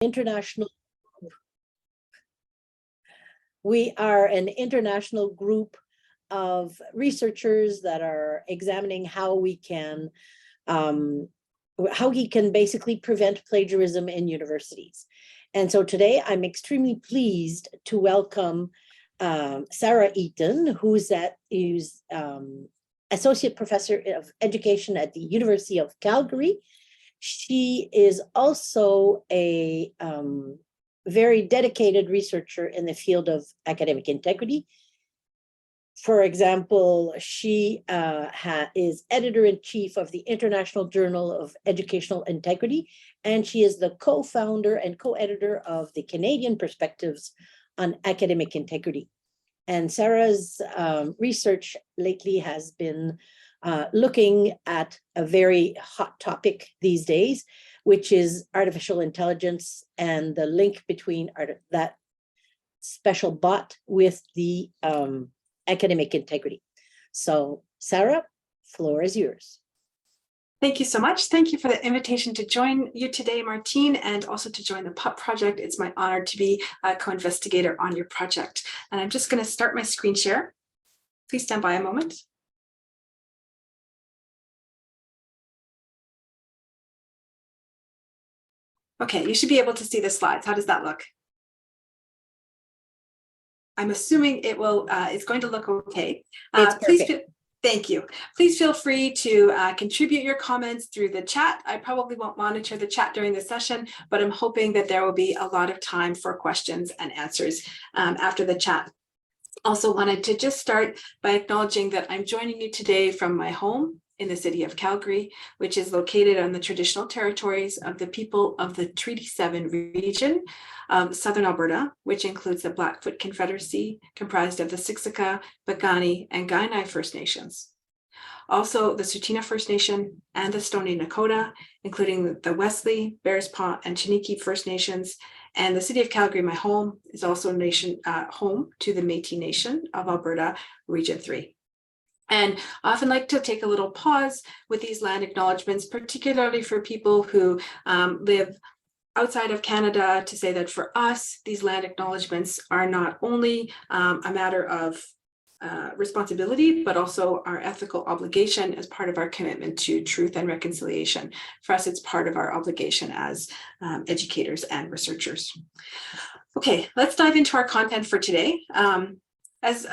international. We are an international group of researchers that are examining how we can basically prevent plagiarism in universities. And so today I'm extremely pleased to welcome Sarah Eaton, who's Associate Professor of Education at the University of Calgary. She is also a very dedicated researcher in the field of academic integrity. For example, she is editor-in-chief of the International Journal of Educational Integrity, and she is the co-founder and co-editor of the Canadian Perspectives on Academic Integrity. And Sarah's research lately has been looking at a very hot topic these days, which is artificial intelligence and the link between that special bot with the academic integrity. So Sarah, floor is yours. Thank you so much. Thank you for the invitation to join you today, Martine, and also to join the PUPP project. It's my honor to be a co-investigator on your project. And I'm just going to start my screen share. Please stand by a moment. Okay, you should be able to see the slides. How does that look? I'm assuming it will. It's going to look okay. Thank you. Please feel free to contribute your comments through the chat. I probably won't monitor the chat during the session, but I'm hoping that there will be a lot of time for questions and answers after the chat. Also wanted to just start by acknowledging that I'm joining you today from my home in the city of Calgary, which is located on the traditional territories of the people of the Treaty 7 region of Southern Alberta, which includes the Blackfoot Confederacy, comprised of the Siksika, Piikani, and Kainai First Nations. Also the Tsuut'ina First Nation and the Stoney Nakoda, including the Wesley, Bearspaw, and Chiniki First Nations. And the city of Calgary, my home, is also home to the Métis Nation of Alberta, Region 3. And I often like to take a little pause with these land acknowledgements, particularly for people who live outside of Canada, to say that for us, these land acknowledgements are not only a matter of responsibility, but also our ethical obligation as part of our commitment to truth and reconciliation. For us, it's part of our obligation as educators and researchers. Okay, let's dive into our content for today. As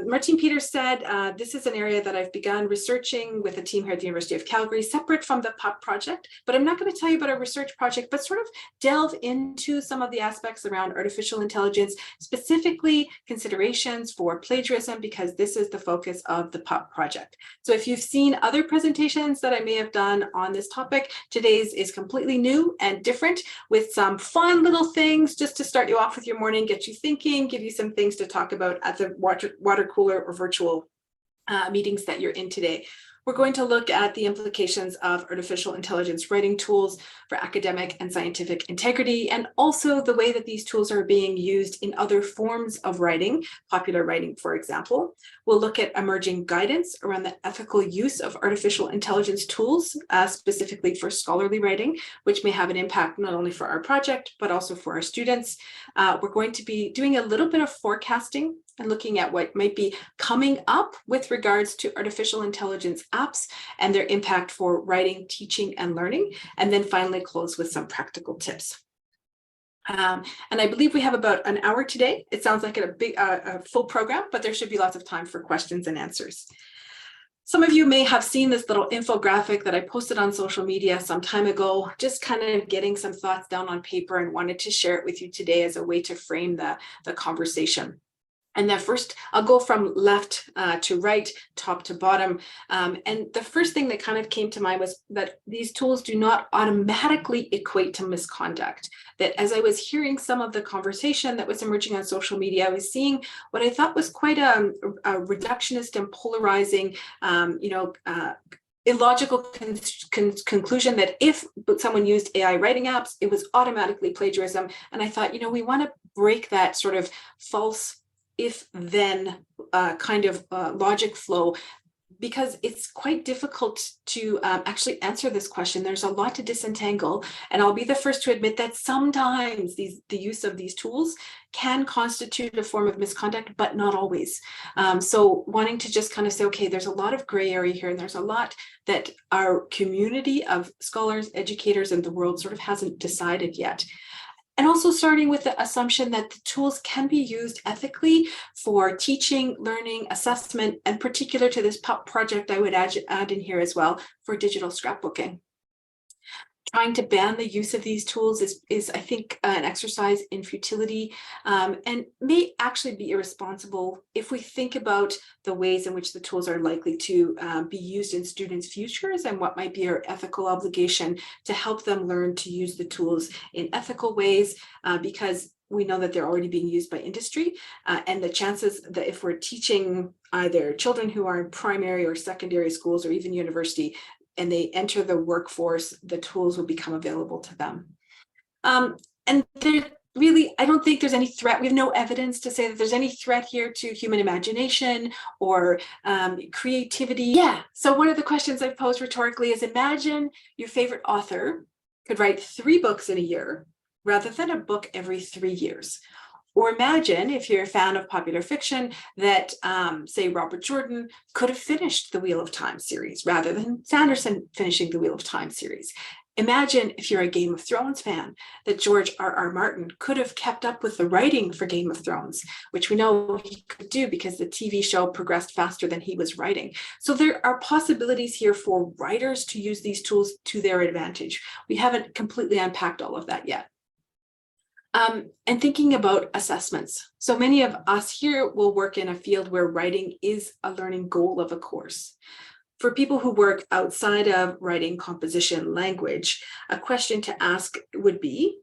Martine Peters said, this is an area that I've begun researching with a team here at the University of Calgary, separate from the PUPP project, but I'm not going to tell you about our research project, but sort of delve into some of the aspects around artificial intelligence, specifically considerations for plagiarism, because this is the focus of the PUPP project. So if you've seen other presentations that I may have done on this topic, today's is completely new and different, with some fun little things just to start you off with your morning, get you thinking, give you some things to talk about at the water cooler or virtual meetings that you're in today. We're going to look at the implications of artificial intelligence writing tools for academic and scientific integrity, and also the way that these tools are being used in other forms of writing, popular writing, for example. We'll look at emerging guidance around the ethical use of artificial intelligence tools, specifically for scholarly writing, which may have an impact not only for our project, but also for our students. We're going to be doing a little bit of forecasting and looking at what might be coming up with regards to artificial intelligence apps and their impact for writing, teaching, and learning, and then finally close with some practical tips. And I believe we have about an hour today. It sounds like a full program, but there should be lots of time for questions and answers. Some of you may have seen this little infographic that I posted on social media some time ago, just kind of getting some thoughts down on paper, and wanted to share it with you today as a way to frame the conversation. And then first, I'll go from left to right, top to bottom. And the first thing that kind of came to mind was that these tools do not automatically equate to misconduct. That as I was hearing some of the conversation that was emerging on social media, I was seeing what I thought was quite a reductionist and polarizing, illogical conclusion that if someone used AI writing apps, it was automatically plagiarism. And I thought, we want to break that sort of false if-then kind of logic flow because it's quite difficult to actually answer this question. There's a lot to disentangle, and I'll be the first to admit that sometimes the use of these tools can constitute a form of misconduct, but not always. So wanting to just kind of say, okay, there's a lot of gray area here, and there's a lot that our community of scholars, educators, and the world sort of hasn't decided yet. And also starting with the assumption that the tools can be used ethically for teaching, learning, assessment, and particular to this PUPP project, I would add in here as well, for digital scrapbooking. Trying to ban the use of these tools is I think, an exercise in futility, and may actually be irresponsible if we think about the ways in which the tools are likely to be used in students' futures, and what might be our ethical obligation to help them learn to use the tools in ethical ways, because we know that they're already being used by industry, and the chances that if we're teaching either children who are in primary or secondary schools or even university, and they enter the workforce, the tools will become available to them. And there really, I don't think there's any threat. We have no evidence to say that there's any threat here to human imagination or creativity. Yeah, so one of the questions I've posed rhetorically is, imagine your favorite author could write 3 books in a year rather than a book every 3 years. Or imagine, if you're a fan of popular fiction, that, say, Robert Jordan could have finished the Wheel of Time series rather than Sanderson finishing the Wheel of Time series. Imagine, if you're a Game of Thrones fan, that George R.R. Martin could have kept up with the writing for Game of Thrones, which we know he could do because the TV show progressed faster than he was writing. So there are possibilities here for writers to use these tools to their advantage. We haven't completely unpacked all of that yet. And thinking about assessments. So many of us here will work in a field where writing is a learning goal of a course. For people who work outside of writing, composition, language, a question to ask would be,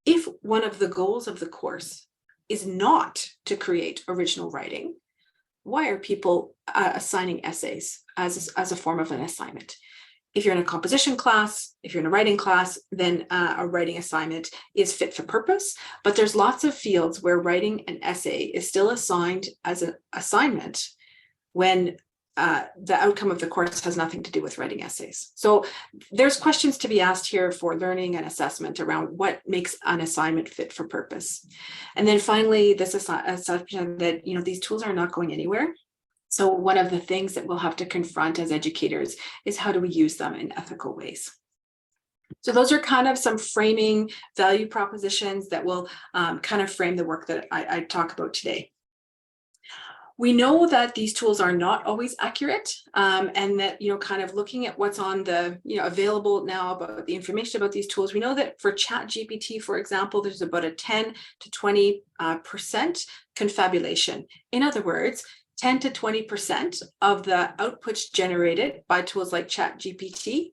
if one of the goals of the course is not to create original writing, why are people assigning essays as a form of an assignment? If you're in a composition class, if you're in a writing class, then a writing assignment is fit for purpose. But there's lots of fields where writing an essay is still assigned as an assignment when the outcome of the course has nothing to do with writing essays. So there's questions to be asked here for learning and assessment around what makes an assignment fit for purpose. And then finally, this assumption that, you know, these tools are not going anywhere. So one of the things that we'll have to confront as educators is, how do we use them in ethical ways? So those are kind of some framing value propositions that will kind of frame the work that I talk about today. We know that these tools are not always accurate, and that, you know, kind of looking at what's on the, you know, available now about the information about these tools, we know that for ChatGPT, for example, there's about a 10 to 20% confabulation. In other words, 10 to 20% of the outputs generated by tools like ChatGPT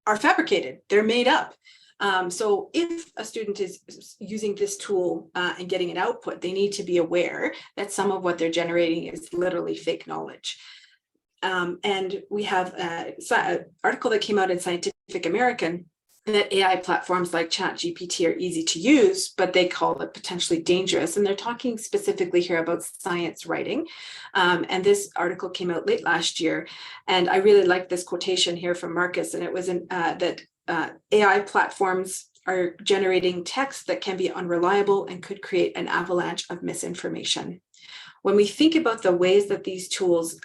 are fabricated. They're made up. So if a student is using this tool and getting an output, they need to be aware that some of what they're generating is literally fake knowledge. And we have an article that came out in Scientific American that AI platforms like ChatGPT are easy to use, but they call it potentially dangerous. And they're talking specifically here about science writing. And this article came out late last year. And I really like this quotation here from Marcus. And it was that AI platforms are generating text that can be unreliable and could create an avalanche of misinformation. When we think about the ways that these tools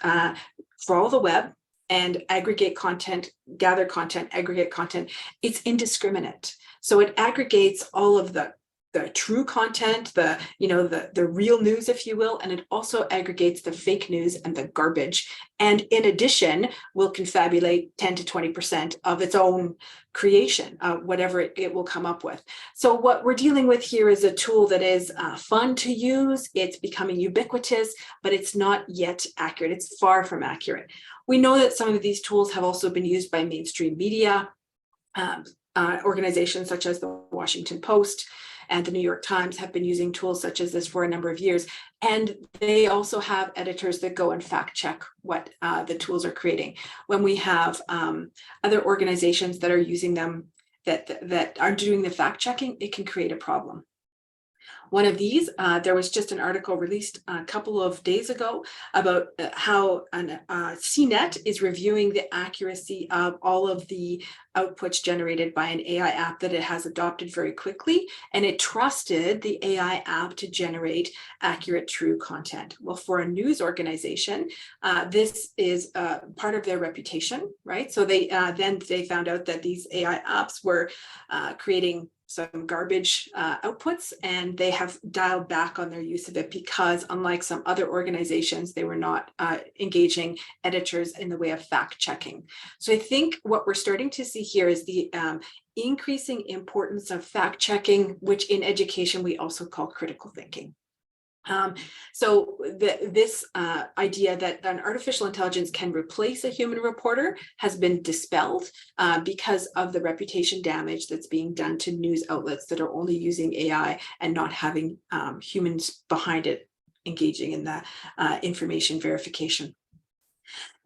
crawl the web and aggregate content, gather content, aggregate content, it's indiscriminate. So it aggregates all of the true content, the real news, if you will, and it also aggregates the fake news and the garbage. And in addition, will confabulate 10 to 20% of its own creation, whatever it will come up with. So what we're dealing with here is a tool that is fun to use. It's becoming ubiquitous, but it's not yet accurate. It's far from accurate. We know that some of these tools have also been used by mainstream media, organizations such as the Washington Post and the New York Times have been using tools such as this for a number of years. And they also have editors that go and fact check what the tools are creating. When we have other organizations that are using them that are doing the fact checking, it can create a problem. One of these, there was just an article released a couple of days ago about how CNET is reviewing the accuracy of all of the outputs generated by an AI app that it has adopted very quickly, and it trusted the AI app to generate accurate, true content. Well, for a news organization, this is part of their reputation, right? So they found out that these AI apps were creating some garbage outputs, and they have dialed back on their use of it because, unlike some other organizations, they were not engaging editors in the way of fact checking. So I think what we're starting to see here is the increasing importance of fact checking, which in education we also call critical thinking. So this idea that an artificial intelligence can replace a human reporter has been dispelled because of the reputation damage that's being done to news outlets that are only using AI and not having humans behind it engaging in the information verification.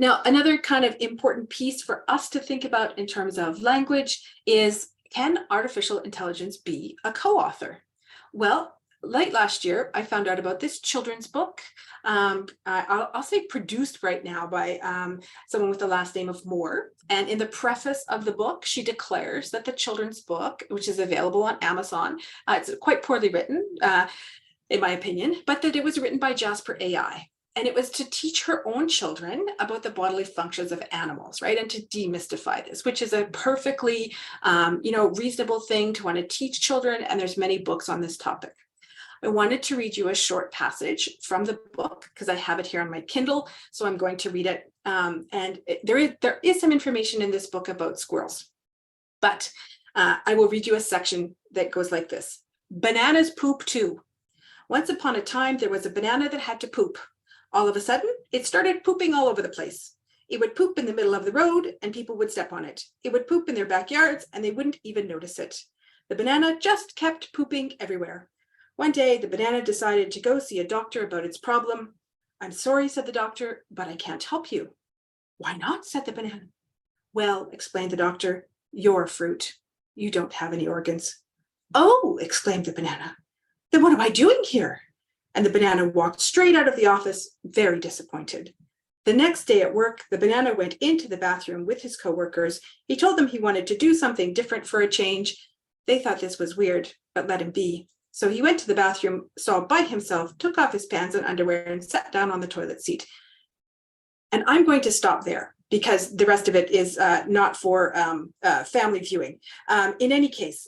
Now, another kind of important piece for us to think about in terms of language is, can artificial intelligence be a co-author? Well, late last year, I found out about this children's book. I'll say produced right now by someone with the last name of Moore. And in the preface of the book, she declares that the children's book, which is available on Amazon, it's quite poorly written, in my opinion, but that it was written by Jasper AI. And it was to teach her own children about the bodily functions of animals, right? And to demystify this, which is a perfectly, reasonable thing to want to teach children. And there's many books on this topic. I wanted to read you a short passage from the book because I have it here on my Kindle. So I'm going to read it. There is some information in this book about squirrels, but I will read you a section that goes like this. Bananas poop too. Once upon a time, there was a banana that had to poop. All of a sudden, it started pooping all over the place. It would poop in the middle of the road and people would step on it. It would poop in their backyards and they wouldn't even notice it. The banana just kept pooping everywhere. One day, the banana decided to go see a doctor about its problem. I'm sorry, said the doctor, but I can't help you. Why not, said the banana. Well, explained the doctor, you're fruit. You don't have any organs. Oh, exclaimed the banana. Then what am I doing here? And the banana walked straight out of the office, very disappointed. The next day at work, the banana went into the bathroom with his coworkers. He told them he wanted to do something different for a change. They thought this was weird, but let him be. So he went to the bathroom, stall by himself, took off his pants and underwear, and sat down on the toilet seat. And I'm going to stop there because the rest of it is not for family viewing. In any case,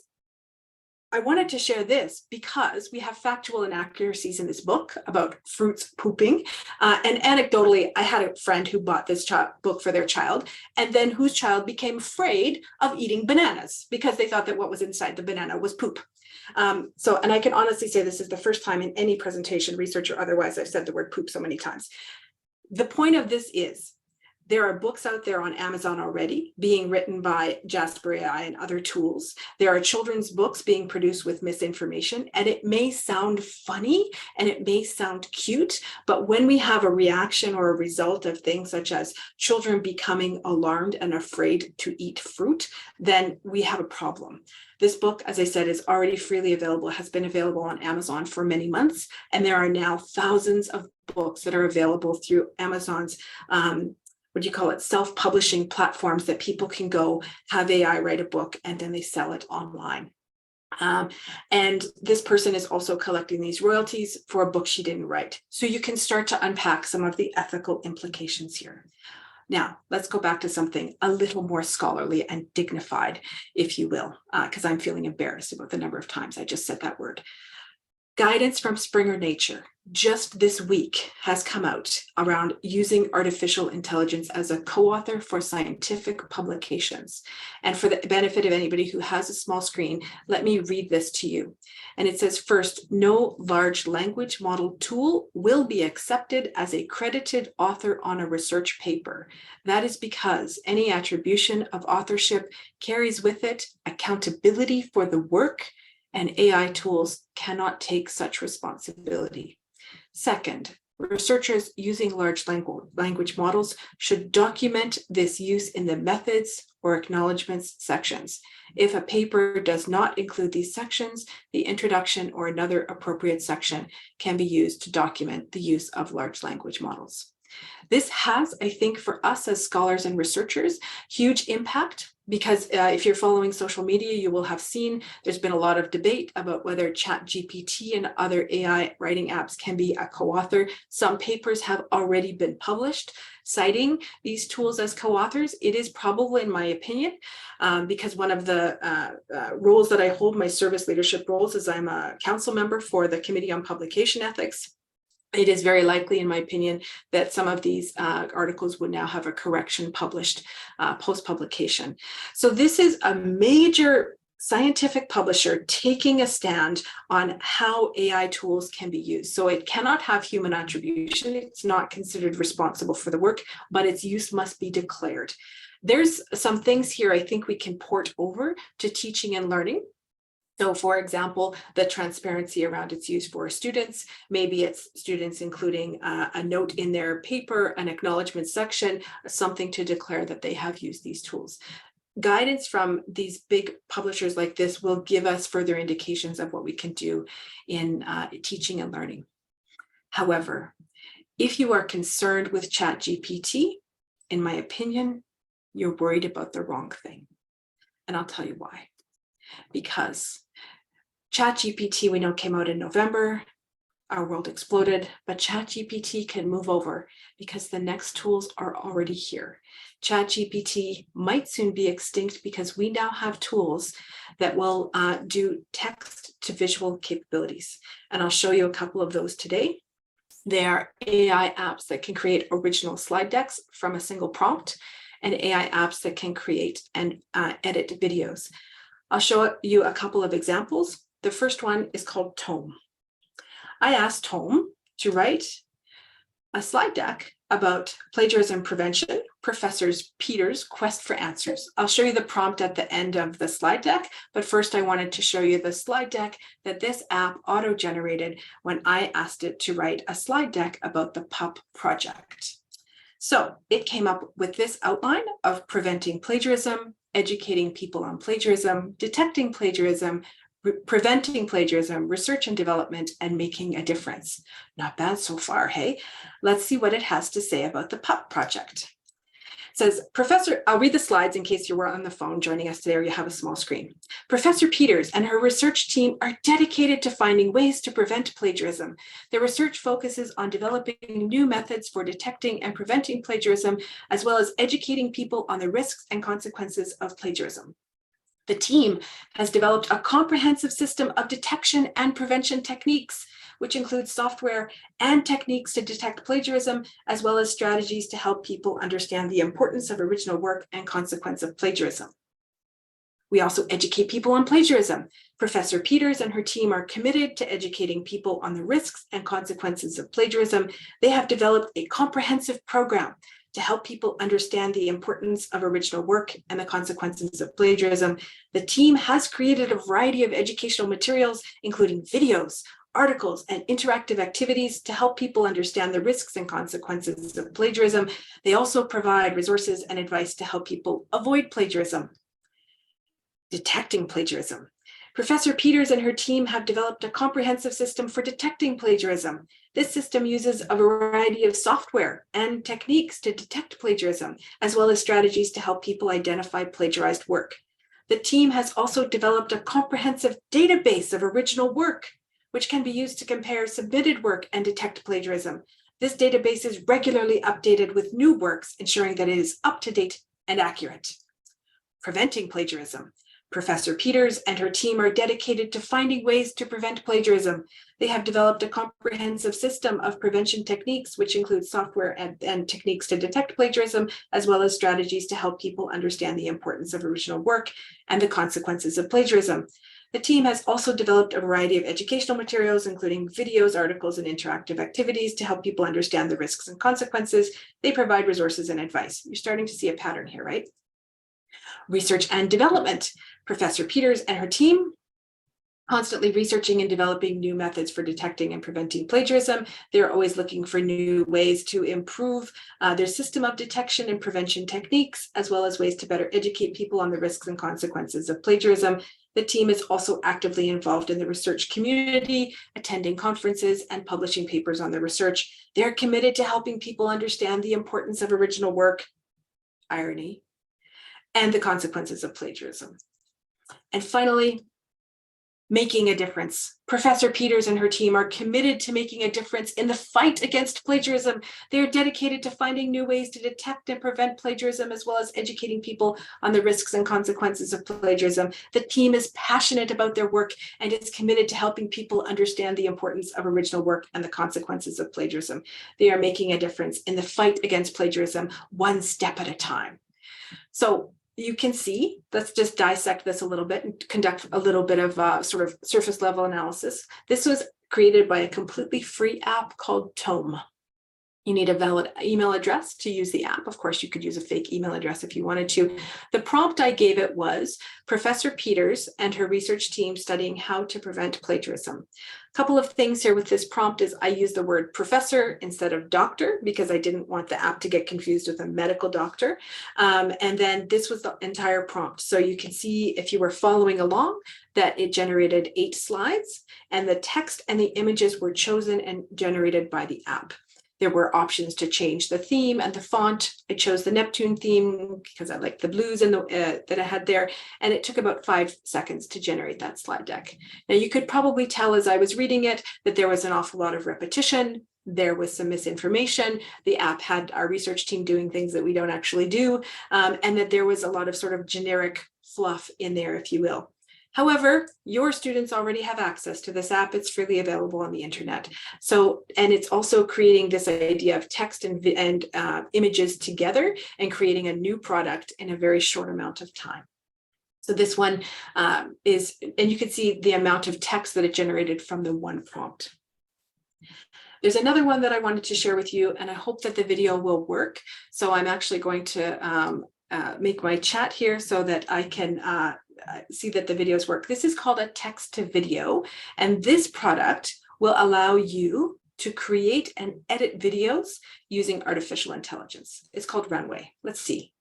I wanted to share this because we have factual inaccuracies in this book about fruits pooping. And anecdotally, I had a friend who bought this book for their child, and then whose child became afraid of eating bananas because they thought that what was inside the banana was poop. And I can honestly say this is the first time in any presentation, research or otherwise, I've said the word poop so many times. The point of this is, there are books out there on Amazon already being written by Jasper AI and other tools. There are children's books being produced with misinformation, and it may sound funny and it may sound cute, but when we have a reaction or a result of things such as children becoming alarmed and afraid to eat fruit, then we have a problem. This book, as I said, is already freely available, has been available on Amazon for many months, and there are now thousands of books that are available through Amazon's self-publishing platforms that people can go have AI write a book and then they sell it online. And this person is also collecting these royalties for a book she didn't write. So you can start to unpack some of the ethical implications here. Now, let's go back to something a little more scholarly and dignified, if you will, because I'm feeling embarrassed about the number of times I just said that word. Guidance from Springer Nature just this week has come out around using artificial intelligence as a co-author for scientific publications. And for the benefit of anybody who has a small screen, let me read this to you. And it says, first, no large language model tool will be accepted as a credited author on a research paper. That is because any attribution of authorship carries with it accountability for the work, and AI tools cannot take such responsibility. Second, Researchers using large language models should document this use in the methods or acknowledgements sections. If a paper does not include these sections, the introduction or another appropriate section can be used to document the use of large language models. This has, I think, for us as scholars and researchers, huge impact, because if you're following social media, you will have seen there's been a lot of debate about whether ChatGPT and other AI writing apps can be a co-author. Some papers have already been published citing these tools as co-authors. It is probably, in my opinion, because one of the roles that I hold, my service leadership roles, is I'm a council member for the Committee on Publication Ethics. It is very likely, in my opinion, that some of these articles would now have a correction published post-publication. So this is a major scientific publisher taking a stand on how AI tools can be used. So it cannot have human attribution. It's not considered responsible for the work, but its use must be declared. There's some things here I think we can port over to teaching and learning. So, for example, the transparency around its use for students, maybe it's students including a note in their paper, an acknowledgement section, something to declare that they have used these tools. Guidance from these big publishers like this will give us further indications of what we can do in teaching and learning. However, if you are concerned with ChatGPT, in my opinion, you're worried about the wrong thing. And I'll tell you why. Because ChatGPT, we know, came out in November, our world exploded, but ChatGPT can move over because the next tools are already here. ChatGPT might soon be extinct because we now have tools that will do text to visual capabilities. And I'll show you a couple of those today. They are AI apps that can create original slide decks from a single prompt, and AI apps that can create and edit videos. I'll show you a couple of examples. The first one is called Tome. I asked Tome to write a slide deck about plagiarism prevention, Professor Peter's quest for answers. I'll show you the prompt at the end of the slide deck, but first I wanted to show you the slide deck that this app auto-generated when I asked it to write a slide deck about the PUPP project. So it came up with this outline of preventing plagiarism, educating people on plagiarism, detecting plagiarism, preventing plagiarism, research and development, and making a difference. Not bad so far, hey? Let's see what it has to say about the PUPP project. It says, I'll read the slides in case you were on the phone joining us today or you have a small screen. Professor Peters and her research team are dedicated to finding ways to prevent plagiarism. Their research focuses on developing new methods for detecting and preventing plagiarism, as well as educating people on the risks and consequences of plagiarism. The team has developed a comprehensive system of detection and prevention techniques, which includes software and techniques to detect plagiarism, as well as strategies to help people understand the importance of original work and consequence of plagiarism. We also educate people on plagiarism. Professor Peters and her team are committed to educating people on the risks and consequences of plagiarism. They have developed a comprehensive program to help people understand the importance of original work and the consequences of plagiarism. The team has created a variety of educational materials, including videos, articles, and interactive activities to help people understand the risks and consequences of plagiarism. They also provide resources and advice to help people avoid plagiarism. Detecting plagiarism. Professor Peters and her team have developed a comprehensive system for detecting plagiarism. This system uses a variety of software and techniques to detect plagiarism, as well as strategies to help people identify plagiarized work. The team has also developed a comprehensive database of original work, which can be used to compare submitted work and detect plagiarism. This database is regularly updated with new works, ensuring that it is up to date and accurate. Preventing plagiarism. Professor Peters and her team are dedicated to finding ways to prevent plagiarism. They have developed a comprehensive system of prevention techniques, which include software and techniques to detect plagiarism, as well as strategies to help people understand the importance of original work and the consequences of plagiarism. The team has also developed a variety of educational materials, including videos, articles, and interactive activities to help people understand the risks and consequences. They provide resources and advice. You're starting to see a pattern here, right? Research and development. Professor Peters and her team constantly researching and developing new methods for detecting and preventing plagiarism. They're always looking for new ways to improve their system of detection and prevention techniques, as well as ways to better educate people on the risks and consequences of plagiarism. The team is also actively involved in the research community, attending conferences and publishing papers on their research. They're committed to helping people understand the importance of original work, irony, and the consequences of plagiarism. And finally, making a difference. Professor Peters and her team are committed to making a difference in the fight against plagiarism. They're dedicated to finding new ways to detect and prevent plagiarism, as well as educating people on the risks and consequences of plagiarism. The team is passionate about their work and is committed to helping people understand the importance of original work and the consequences of plagiarism. They are making a difference in the fight against plagiarism, one step at a time. So you can see, let's just dissect this a little bit and conduct a little bit of sort of surface level analysis. This was created by a completely free app called Tome. You need a valid email address to use the app. Of course, you could use a fake email address if you wanted to. The prompt I gave it was Professor Peters and her research team studying how to prevent plagiarism. A couple of things here with this prompt is I used the word professor instead of doctor because I didn't want the app to get confused with a medical doctor. And then this was the entire prompt. So you can see if you were following along that it generated 8 slides, and the text and the images were chosen and generated by the app. There were options to change the theme and the font. I chose the Neptune theme because I like the blues and that I had there. And it took about 5 seconds to generate that slide deck. Now you could probably tell as I was reading it that there was an awful lot of repetition. There was some misinformation. The app had our research team doing things that we don't actually do. And that there was a lot of sort of generic fluff in there, if you will. However, your students already have access to this app. It's freely available on the internet. So, and it's also creating this idea of text and images together and creating a new product in a very short amount of time. So this one is, and you can see the amount of text that it generated from the one prompt. There's another one that I wanted to share with you, and I hope that the video will work. So I'm actually going to make my chat here so that I can see that the videos work. This is called a text to video, and this product will allow you to create and edit videos using artificial intelligence. It's called Runway. Let's see.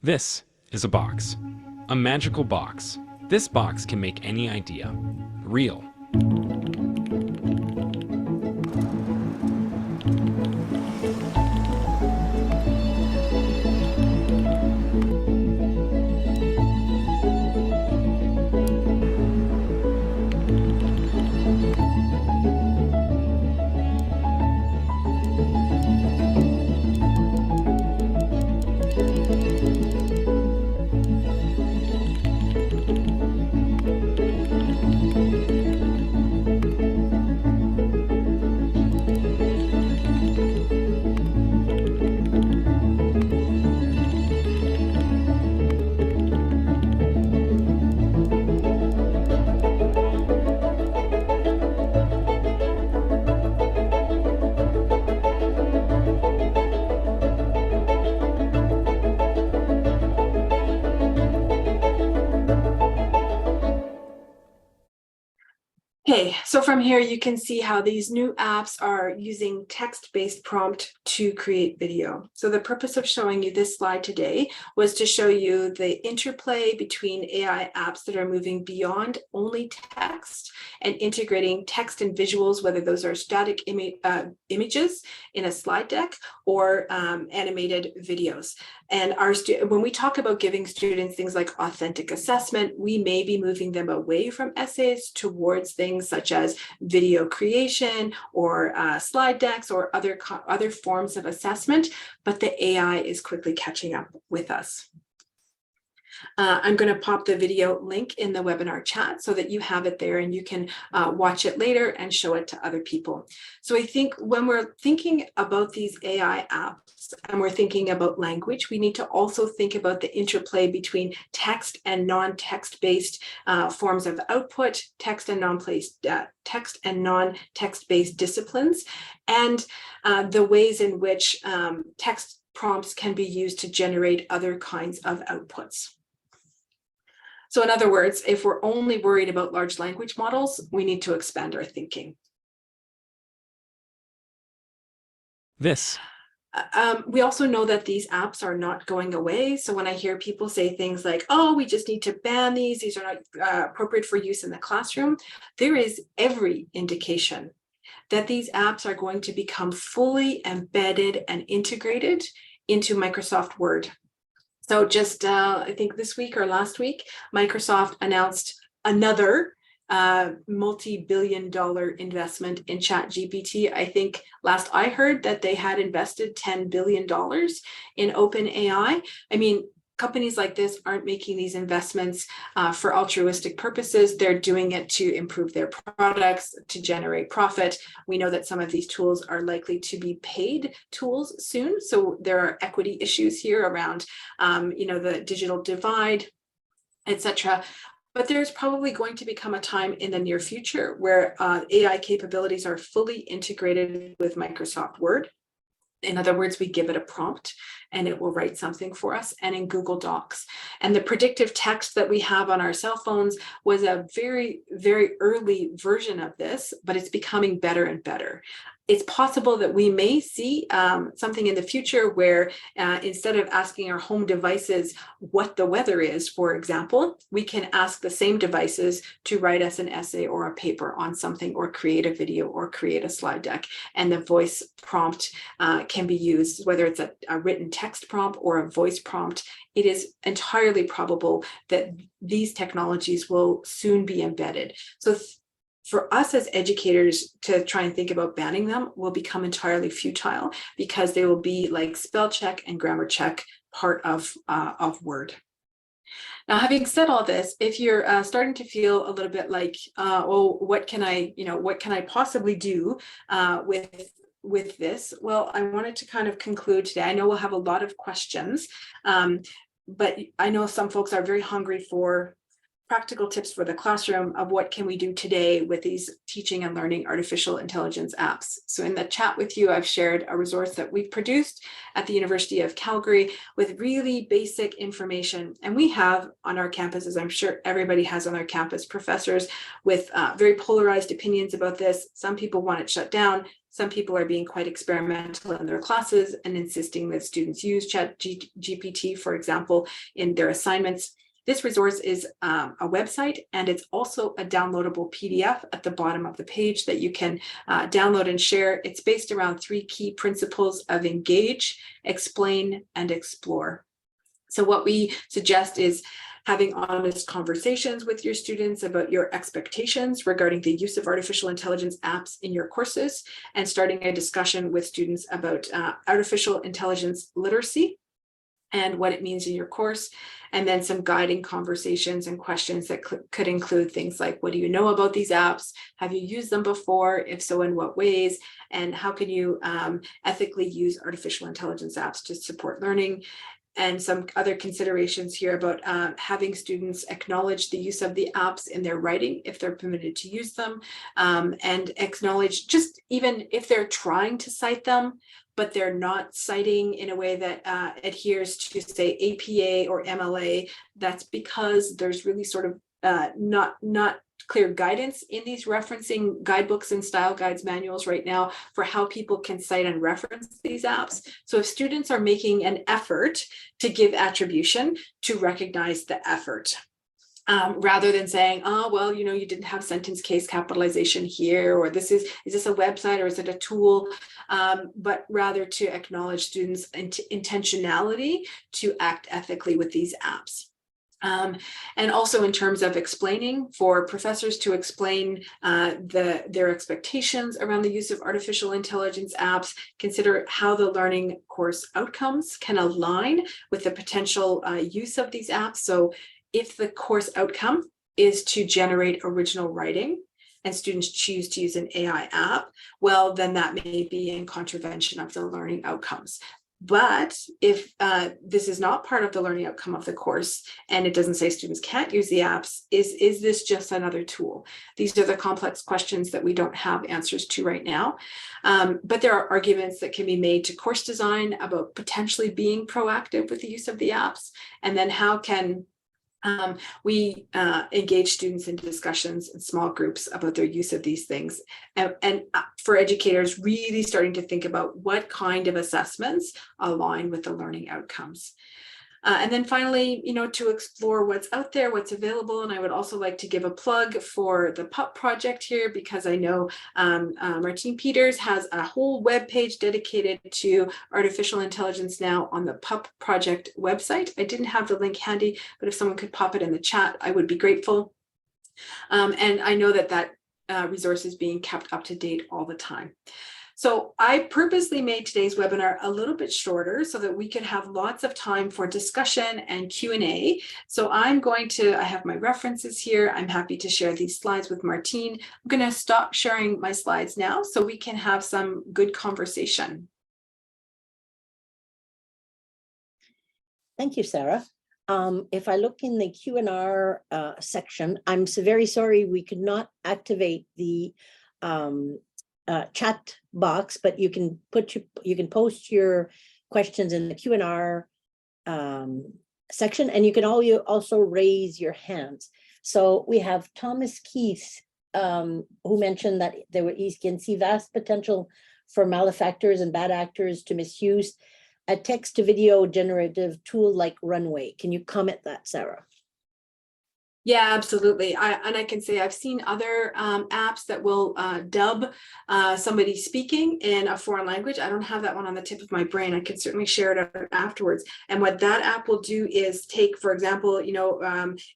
This is a box, a magical box. This box can make any idea real. Okay, so from here you can see how these new apps are using text-based prompt to create video. So the purpose of showing you this slide today was to show you the interplay between AI apps that are moving beyond only text and integrating text and visuals, whether those are static images in a slide deck or animated videos. And when we talk about giving students things like authentic assessment, we may be moving them away from essays towards things such as video creation or slide decks or other forms of assessment, but the AI is quickly catching up with us. I'm going to pop the video link in the webinar chat so that you have it there and you can watch it later and show it to other people. So I think when we're thinking about these AI apps and we're thinking about language, we need to also think about the interplay between text and non-text based forms of output, text and non-text based disciplines, and the ways in which text prompts can be used to generate other kinds of outputs. So in other words, if we're only worried about large language models, we need to expand our thinking. We also know that these apps are not going away. So when I hear people say things like, oh, we just need to ban these are not appropriate for use in the classroom, there is every indication that these apps are going to become fully embedded and integrated into Microsoft Word. So just, I think this week or last week, Microsoft announced another multi-billion-dollar investment in ChatGPT. I think last I heard that they had invested $10 billion in OpenAI. I mean, companies like this aren't making these investments for altruistic purposes. They're doing it to improve their products, to generate profit. We know that some of these tools are likely to be paid tools soon. So there are equity issues here around, the digital divide, etc. But there's probably going to become a time in the near future where AI capabilities are fully integrated with Microsoft Word. In other words, we give it a prompt and it will write something for us, and in Google Docs. And the predictive text that we have on our cell phones was a very, very early version of this, but it's becoming better and better. It's possible that we may see something in the future where instead of asking our home devices what the weather is, for example, we can ask the same devices to write us an essay or a paper on something, or create a video, or create a slide deck. And the voice prompt can be used, whether it's a written text prompt or a voice prompt. It is entirely probable that these technologies will soon be embedded. So for us as educators to try and think about banning them will become entirely futile, because they will be like spell check and grammar check part of Word. Now, having said all this, if you're starting to feel a little bit like, what can I possibly do with this? Well, I wanted to kind of conclude today. I know we'll have a lot of questions, but I know some folks are very hungry for practical tips for the classroom of what can we do today with these teaching and learning artificial intelligence apps. So in the chat with you, I've shared a resource that we've produced at the University of Calgary with really basic information. And we have on our campus, as I'm sure everybody has on their campus, professors with very polarized opinions about this. Some people want it shut down. Some people are being quite experimental in their classes and insisting that students use ChatGPT, for example, in their assignments. This resource is a website, and it's also a downloadable PDF at the bottom of the page that you can download and share. It's based around 3 key principles of engage, explain, and explore. So what we suggest is having honest conversations with your students about your expectations regarding the use of artificial intelligence apps in your courses, and starting a discussion with students about artificial intelligence literacy and what it means in your course, and then some guiding conversations and questions that could include things like, what do you know about these apps? Have you used them before? If so, in what ways? And how can you ethically use artificial intelligence apps to support learning? And some other considerations here about having students acknowledge the use of the apps in their writing if they're permitted to use them, and acknowledge, just even if they're trying to cite them, but they're not citing in a way that adheres to, say, APA or MLA, that's because there's really sort of not clear guidance in these referencing guidebooks and style guides manuals right now for how people can cite and reference these apps. So if students are making an effort to give attribution, to recognize the effort. Rather than saying, oh, well, you didn't have sentence case capitalization here, or is this a website, or is it a tool? But rather to acknowledge students' intentionality to act ethically with these apps. And also in terms of explaining, for professors to explain their expectations around the use of artificial intelligence apps, consider how the learning course outcomes can align with the potential use of these apps. So if the course outcome is to generate original writing, and students choose to use an AI app, well, then that may be in contravention of the learning outcomes. But if this is not part of the learning outcome of the course, and it doesn't say students can't use the apps, is this just another tool? These are the complex questions that we don't have answers to right now. But there are arguments that can be made to course design about potentially being proactive with the use of the apps. And then how can We engage students in discussions in small groups about their use of these things, and for educators really starting to think about what kind of assessments align with the learning outcomes. And then finally, to explore what's out there, what's available. And I would also like to give a plug for the PUPP project here, because I know Martine Peters has a whole web page dedicated to artificial intelligence now on the PUPP project website. I didn't have the link handy, but if someone could pop it in the chat, I would be grateful. And I know that resource is being kept up to date all the time. So I purposely made today's webinar a little bit shorter so that we could have lots of time for discussion and Q&A. So I have my references here. I'm happy to share these slides with Martine. I'm going to stop sharing my slides now so we can have some good conversation. Thank you, Sarah. If I look in the Q&R section, I'm so very sorry we could not activate the chat box, but you can post your questions in the Q&R section, and you can also raise your hands. So we have Thomas Keith, who mentioned that he can see vast potential for malefactors and bad actors to misuse a text-to-video generative tool like Runway. Can you comment that, Sarah? Yeah, absolutely. I can say I've seen other apps that will dub somebody speaking in a foreign language. I don't have that one on the tip of my brain. I can certainly share it out afterwards. And what that app will do is take, for example,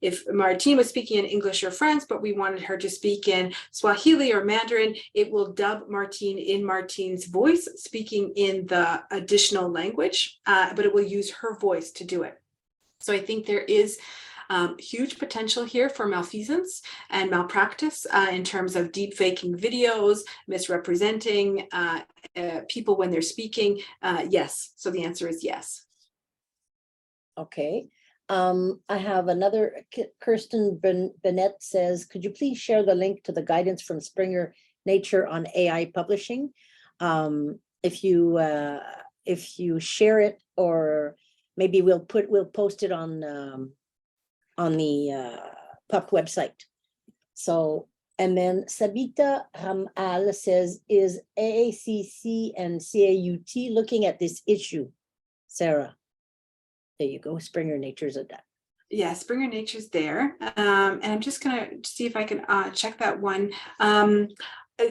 if Martine was speaking in English or French, but we wanted her to speak in Swahili or Mandarin, it will dub Martine in Martine's voice, speaking in the additional language, but it will use her voice to do it. So I think there is huge potential here for malfeasance and malpractice in terms of deep faking videos, misrepresenting people when they're speaking. Yes. So the answer is yes. Okay. I have another. Kirsten Bennett says, could you please share the link to the guidance from Springer Nature on AI publishing? If you share it, or maybe we'll post it on the PUPP website. So, and then Sabita Ramal says, is AACC and CAUT looking at this issue? Sarah, there you go. Springer Nature's at that. Yeah, Springer Nature's there. And I'm just going to see if I can check that one.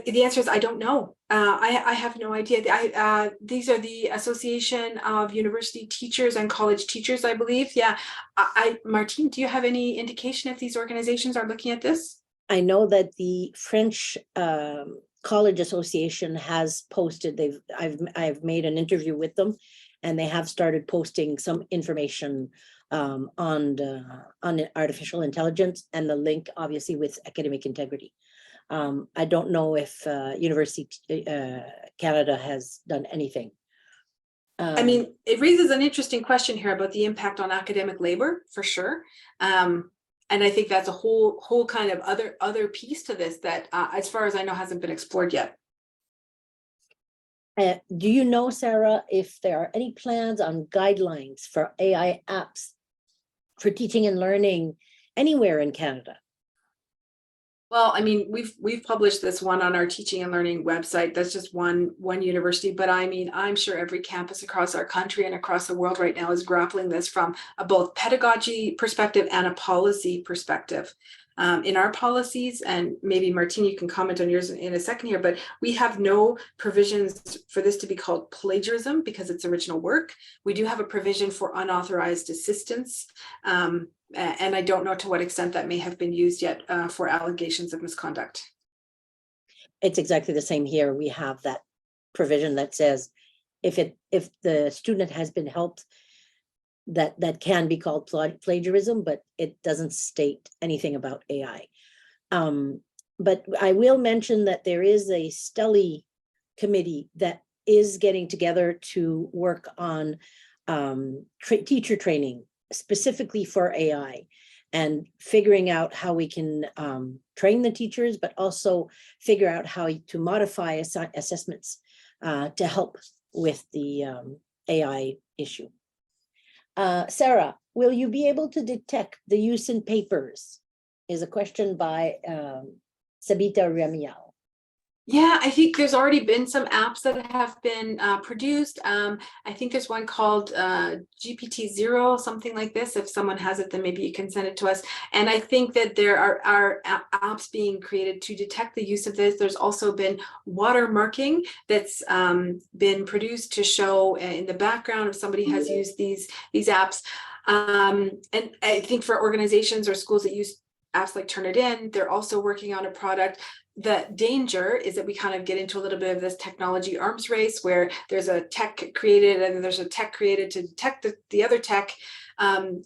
The answer is I don't know. I have no idea. These are the Association of University Teachers and College Teachers, I believe. Yeah. Martine, do you have any indication if these organizations are looking at this? I know that the French College Association has posted. I've made an interview with them, and they have started posting some information on artificial intelligence, and the link obviously with academic integrity. I don't know if University Canada has done anything. I mean, it raises an interesting question here about the impact on academic labor, for sure. And I think that's a whole kind of other piece to this that, as far as I know, hasn't been explored yet. Do you know, Sarah, if there are any plans on guidelines for AI apps for teaching and learning anywhere in Canada? Well, I mean, we've published this one on our teaching and learning website. That's just one university, but I mean, I'm sure every campus across our country and across the world right now is grappling this from a both pedagogy perspective and a policy perspective. In our policies, and maybe Martine, you can comment on yours in a second here, but we have no provisions for this to be called plagiarism because it's original work. We do have a provision for unauthorized assistance. And I don't know to what extent that may have been used yet for allegations of misconduct. It's exactly the same here. We have that provision that says if the student has been helped, that can be called plagiarism, but it doesn't state anything about AI. But I will mention that there is a study committee that is getting together to work on teacher training specifically for AI, and figuring out how we can train the teachers, but also figure out how to modify assessments to help with the AI issue. Sarah, will you be able to detect the use in papers? Is a question by Sabita Ramial. Yeah, I think there's already been some apps that have been produced. I think there's one called GPT-0, something like this. If someone has it, then maybe you can send it to us. And I think that there are apps being created to detect the use of this. There's also been watermarking that's been produced to show in the background if somebody has used these apps. And I think for organizations or schools that use apps like Turnitin, they're also working on a product. The danger is that we kind of get into a little bit of this technology arms race where there's a tech created and there's a tech created to detect the other tech.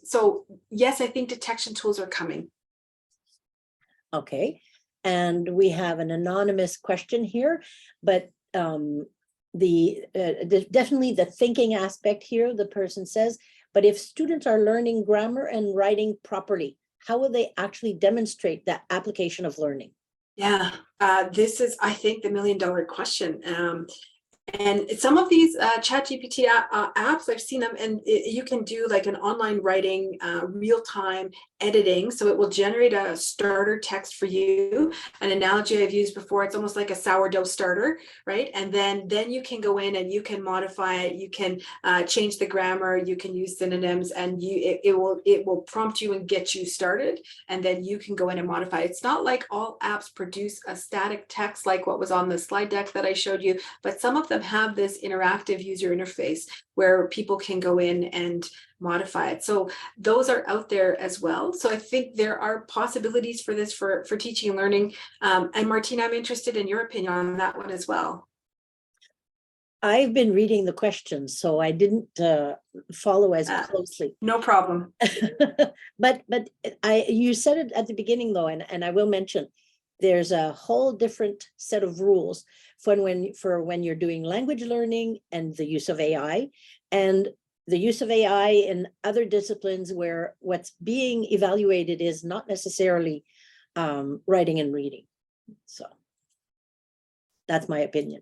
So yes, I think detection tools are coming. Okay, and we have an anonymous question here, but definitely the thinking aspect here, the person says, but if students are learning grammar and writing properly, how will they actually demonstrate that application of learning? Yeah, this is, I think, the $1 million question. And some of these ChatGPT apps, I've seen them, and you can do like an online writing, real-time editing. So it will generate a starter text for you. An analogy I've used before, it's almost like a sourdough starter, right? And then you can go in and you can modify it. You can change the grammar. You can use synonyms, and it will prompt you and get you started. And then you can go in and modify it. It's not like all apps produce a static text like what was on the slide deck that I showed you, but some of them have this interactive user interface where people can go in and modify it. So those are out there as well. So I think there are possibilities for this for teaching and learning. And Martina, I'm interested in your opinion on that one as well. I've been reading the questions, so I didn't follow as closely. No problem. But you said it at the beginning though, and I will mention, there's a whole different set of rules for when you're doing language learning and the use of AI, and the use of AI in other disciplines where what's being evaluated is not necessarily writing and reading. So that's my opinion.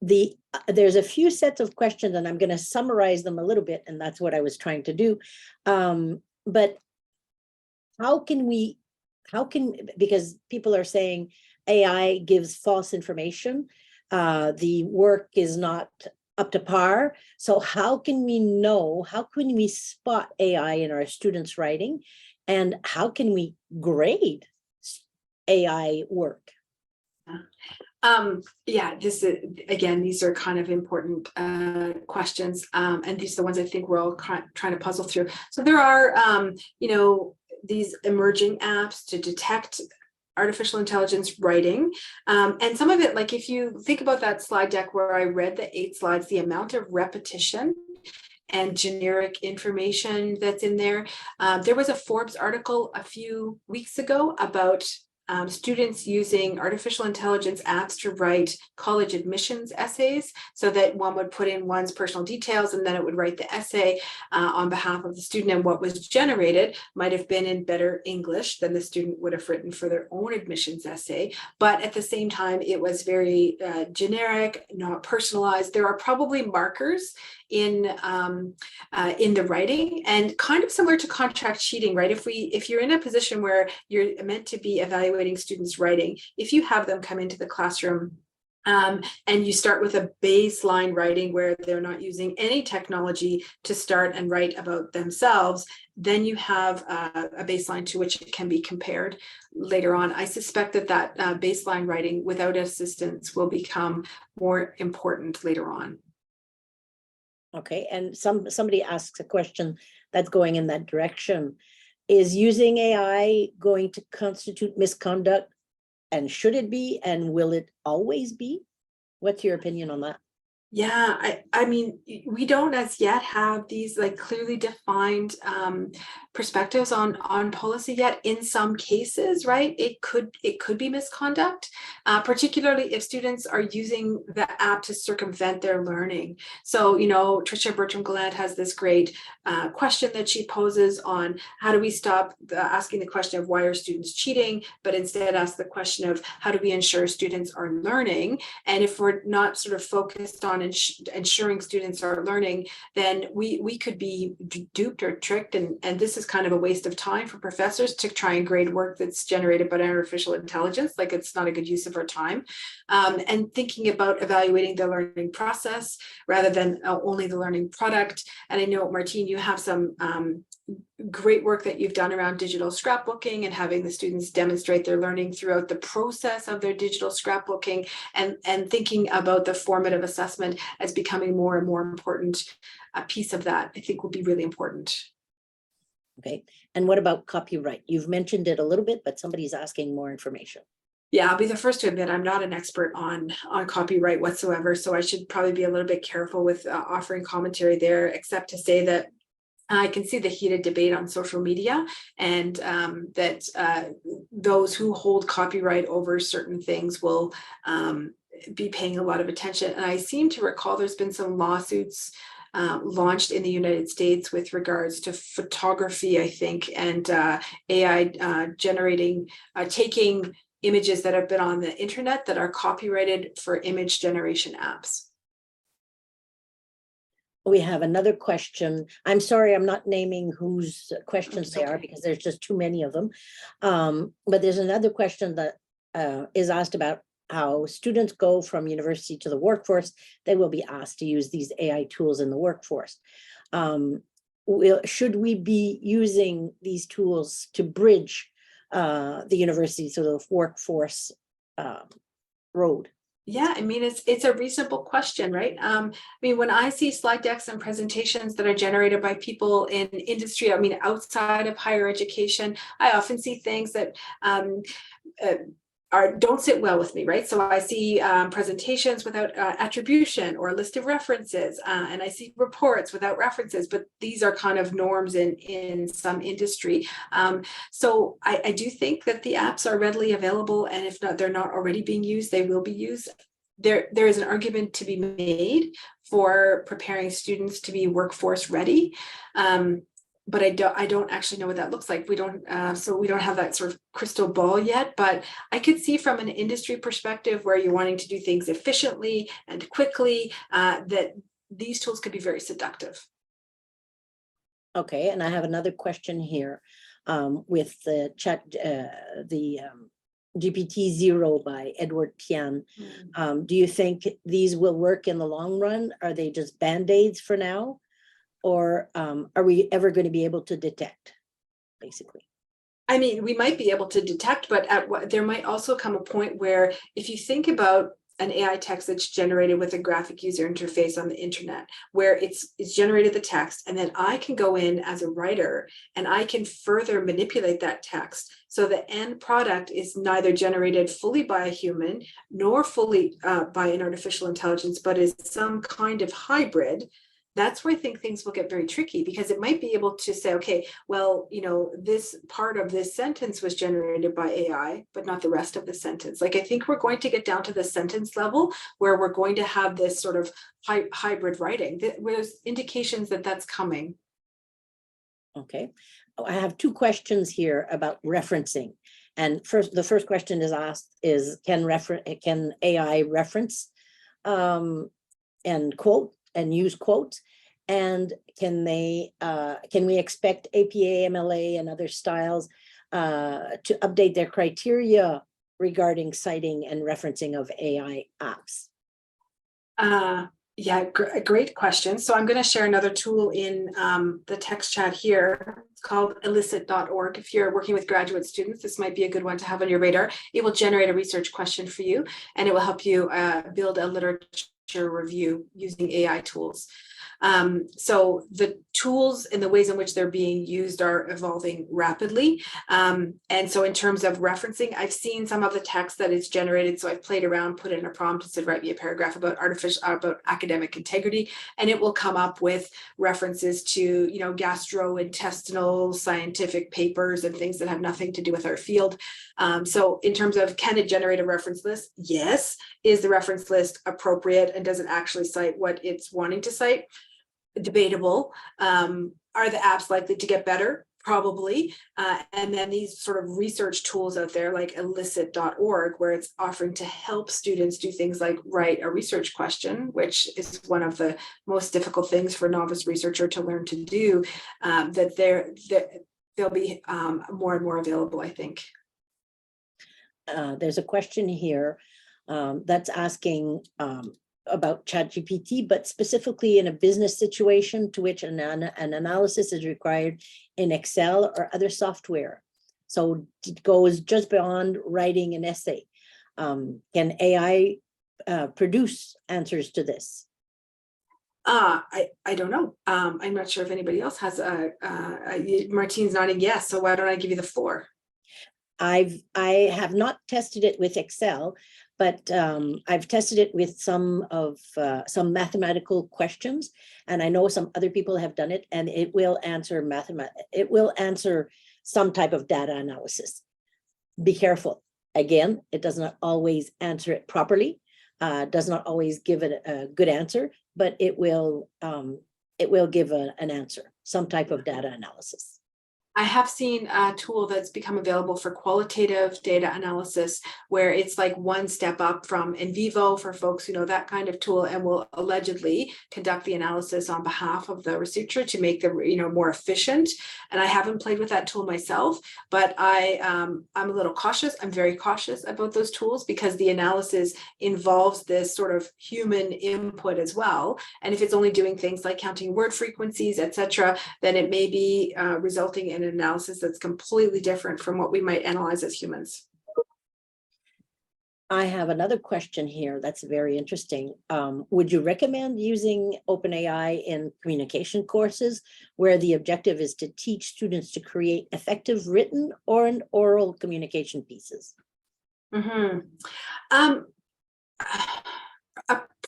There's a few sets of questions, and I'm going to summarize them a little bit, and that's what I was trying to do. But because people are saying AI gives false information, the work is not up to par. So how can we spot AI in our students' writing, and how can we grade AI work? Yeah, this is, again, these are kind of important questions, and these are the ones I think we're all trying to puzzle through. So there are, these emerging apps to detect artificial intelligence writing, and some of it, like if you think about that slide deck where I read the 8 slides, the amount of repetition and generic information that's in there. There was a Forbes article a few weeks ago about students using artificial intelligence apps to write college admissions essays, so that one would put in one's personal details and then it would write the essay on behalf of the student, and what was generated might have been in better English than the student would have written for their own admissions essay, but at the same time it was very generic, not personalized. There are probably markers in the writing, and kind of similar to contract cheating, right? If you're in a position where you're meant to be evaluating students' writing, if you have them come into the classroom and you start with a baseline writing where they're not using any technology to start and write about themselves, then you have a baseline to which it can be compared later on. I suspect that baseline writing without assistance will become more important later on. Okay, and somebody asks a question that's going in that direction. Is using AI going to constitute misconduct, and should it be, and will it always be? What's your opinion on that? Yeah, I mean, we don't as yet have these like clearly defined perspectives on policy yet. In some cases, right, it could be misconduct. particularly if students are using the app to circumvent their learning. So, you know, Tricia Bertram-Gallant has this great question that she poses on how do we stop asking the question of why are students cheating, but instead ask the question of how do we ensure students are learning? And if we're not sort of focused on ensuring students are learning, then we could be duped or tricked. And this is kind of a waste of time for professors to try and grade work that's generated by artificial intelligence. Like, it's not a good use of our time. And thinking about evaluating the learning process rather than only the learning product. And I know, Martine, you have some great work that you've done around digital scrapbooking and having the students demonstrate their learning throughout the process of their digital scrapbooking, and thinking about the formative assessment as becoming more and more important. A piece of that, I think, will be really important. Okay. And what about copyright? You've mentioned it a little bit, but somebody's asking more information. Yeah, I'll be the first to admit I'm not an expert on copyright whatsoever, so I should probably be a little bit careful with offering commentary there, except to say that I can see the heated debate on social media, and that those who hold copyright over certain things will be paying a lot of attention. And I seem to recall there's been some lawsuits launched in the United States with regards to photography, I think, and AI generating, taking images that have been on the internet that are copyrighted for image generation apps. We have another question. I'm sorry, I'm not naming whose questions they are because there's just too many of them. But there's another question that is asked about how students go from university to the workforce. They will be asked to use these AI tools in the workforce. Should we be using these tools to bridge the university to the workforce road? Yeah, I mean, it's a reasonable question, right? I mean, when I see slide decks and presentations that are generated by people in industry, I mean, outside of higher education, I often see things that don't sit well with me, right? So I see presentations without attribution or a list of references, and I see reports without references, but these are kind of norms in some industry. So I do think that the apps are readily available, and if not, they're not already being used, they will be used. There is an argument to be made for preparing students to be workforce ready. But I don't actually know what that looks like. We don't, so we don't have that sort of crystal ball yet, but I could see from an industry perspective where you're wanting to do things efficiently and quickly, that these tools could be very seductive. Okay, and I have another question here with the chat, GPT-0 by Edward Tian. Do you think these will work in the long run? Are they just band-aids for now? Or are we ever going to be able to detect, basically? I mean, we might be able to detect, but there might also come a point where if you think about an AI text that's generated with a graphic user interface on the internet, where it's generated the text, and then I can go in as a writer and I can further manipulate that text. So the end product is neither generated fully by a human nor fully by an artificial intelligence, but is some kind of hybrid. That's where I think things will get very tricky, because it might be able to say, okay, well, you know, this part of this sentence was generated by AI, but not the rest of the sentence. Like, I think we're going to get down to the sentence level where we're going to have this sort of hybrid writing. There's indications that that's coming. Okay, I have two questions here about referencing. And the first question is asked is, can AI reference and quote and use quotes, and can we expect APA, MLA, and other styles to update their criteria regarding citing and referencing of AI apps? Yeah, great question. So I'm going to share another tool in the text chat here. It's called elicit.org. If you're working with graduate students, this might be a good one to have on your radar. It will generate a research question for you, and it will help you build a literature review using AI tools. So the tools and the ways in which they're being used are evolving rapidly. And so in terms of referencing, I've seen some of the text that is generated. So I've played around, put in a prompt and said, write me a paragraph about academic integrity, and it will come up with references to, gastrointestinal scientific papers and things that have nothing to do with our field. So in terms of, can it generate a reference list? Yes. Is the reference list appropriate, and does it actually cite what it's wanting to cite? Debatable. Are the apps likely to get better? Probably. And then these sort of research tools out there like elicit.org, where it's offering to help students do things like write a research question, which is one of the most difficult things for a novice researcher to learn to do, that they'll be more and more available, I think. There's a question here that's asking about ChatGPT, but specifically in a business situation to which an analysis is required in Excel or other software. So it goes just beyond writing an essay. Can AI produce answers to this? I don't know. I'm not sure if anybody else has Martine's nodding yes, so why don't I give you the floor? I have not tested it with Excel, but I've tested it with some mathematical questions, and I know some other people have done it, and it will answer some type of data analysis. Be careful. Again, it does not always answer it properly, does not always give it a good answer, but it will give an answer, some type of data analysis. I have seen a tool that's become available for qualitative data analysis, where it's like one step up from in vivo for folks who know that kind of tool, and will allegedly conduct the analysis on behalf of the researcher to make them, more efficient. And I haven't played with that tool myself, but I'm a little cautious. I'm very cautious about those tools because the analysis involves this sort of human input as well. And if it's only doing things like counting word frequencies, etc., then it may be resulting in an analysis that's completely different from what we might analyze as humans. I have another question here that's very interesting. Would you recommend using OpenAI in communication courses where the objective is to teach students to create effective written or an oral communication pieces?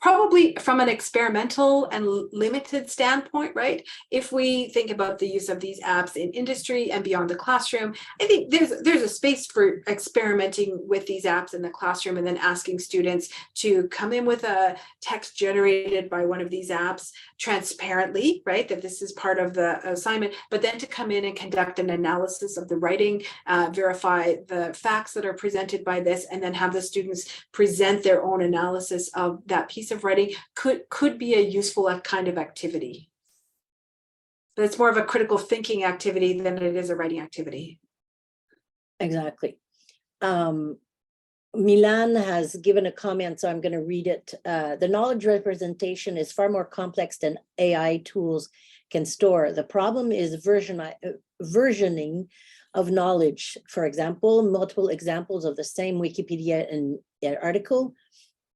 Probably from an experimental and limited standpoint, right? If we think about the use of these apps in industry and beyond the classroom, I think there's a space for experimenting with these apps in the classroom and then asking students to come in with a text generated by one of these apps transparently, right? That this is part of the assignment, but then to come in and conduct an analysis of the writing, verify the facts that are presented by this, and then have the students present their own analysis of that piece of writing could be a useful kind of activity. But it's more of a critical thinking activity than it is a writing activity. Exactly. Milan has given a comment, so I'm going to read it. The knowledge representation is far more complex than AI tools can store. The problem is versioning of knowledge. For example, multiple examples of the same Wikipedia article,